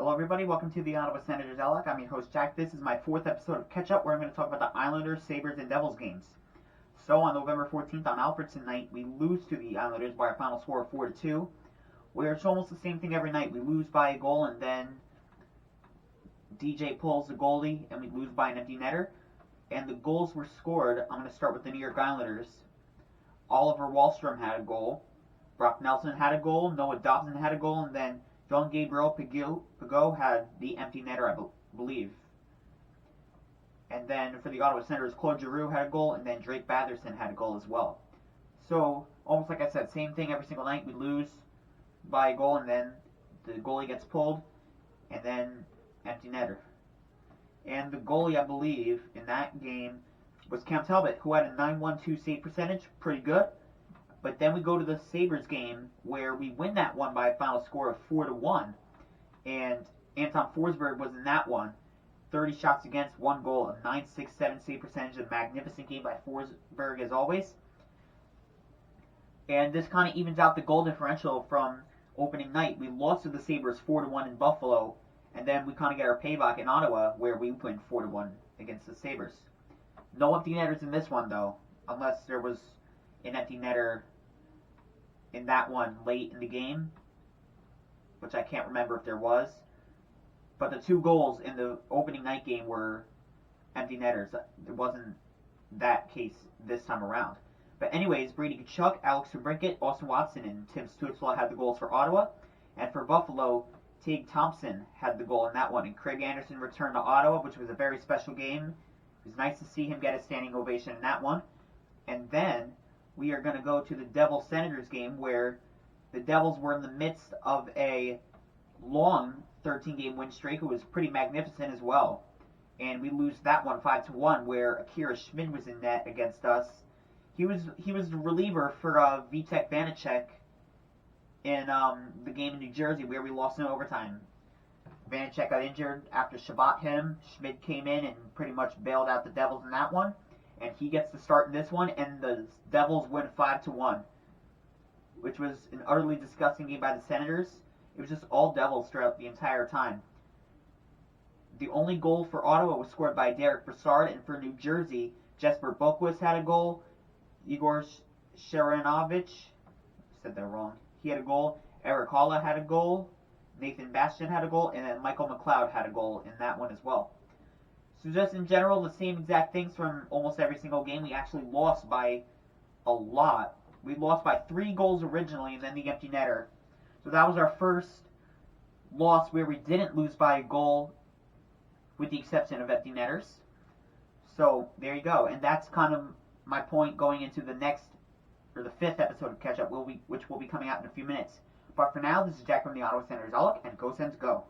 Hello everybody, welcome to the Ottawa Senators Outlook. I'm your host Jack. This is my 4th episode of Ketchup where I'm going to talk about the Islanders, Sabres, and Devils games. So on November 14th on Alfredson night, we lose to the Islanders by a final score of 4-2, where it's almost the same thing every night. We lose by a goal and then DJ pulls the goalie and we lose by an empty netter. And the goals were scored. I'm going to start with the New York Islanders. Oliver Wahlstrom had a goal. Brock Nelson had a goal. Noah Dobson had a goal. And then John Gabriel Pageau had the empty netter, I believe. And then for the Ottawa Senators, Claude Giroux had a goal. And then Drake Batherson had a goal as well. So, almost like I said, same thing every single night. We lose by a goal and then the goalie gets pulled. And then empty netter. And the goalie, I believe, in that game was Cam Talbot, who had a .912 save percentage, pretty good. But then we go to the Sabres game where we win that one by a final score of 4-1. And Anton Forsberg was in that one. 30 shots against, 1 goal, a .967 save percentage, a magnificent game by Forsberg as always. And this kind of evens out the goal differential from opening night. We lost to the Sabres 4-1 in Buffalo. And then we kind of get our payback in Ottawa, where we win 4-1 against the Sabres. No empty netters in this one, though, unless there was an empty netter in that one late in the game, which I can't remember if there was. But the 2 goals in the opening night game were empty netters. There wasn't that case this time around. But anyways, Brady Tkachuk, Alex Brinkett, Austin Watson, and Tim Stützle had the goals for Ottawa. And for Buffalo, Tage Thompson had the goal in that one, and Craig Anderson returned to Ottawa, which was a very special game. It was nice to see him get a standing ovation in that one. And then we are going to go to the Devils-Senators game, where the Devils were in the midst of a long 13-game win streak. It was pretty magnificent as well. And we lose that one 5-1, where Akira Schmid was in net against us. He was the reliever for Vitek Vanacek in the game in New Jersey where we lost in overtime. Vanacek got injured after Shabbat hit him. Schmid came in and pretty much bailed out the Devils in that one. And he gets to start in this one, and the Devils win 5-1, which was an utterly disgusting game by the Senators. It was just all Devils throughout the entire time. The only goal for Ottawa was scored by Derek Brassard, and for New Jersey, Jesper Boquist had a goal. Igor Sharanovich, said that wrong. He had a goal. Eric Holla had a goal. Nathan Bastian had a goal. And then Michael McLeod had a goal in that one as well. So just in general, the same exact things from almost every single game. We actually lost by a lot. We lost by 3 goals originally and then the empty netter. So that was our first loss where we didn't lose by a goal with the exception of empty netters. So there you go. And that's kind of my point going into the next for the 5th episode of Ketchup, which will be coming out in a few minutes. But for now, this is Jack from the Ottawa Senators Outlook, and go Sens go!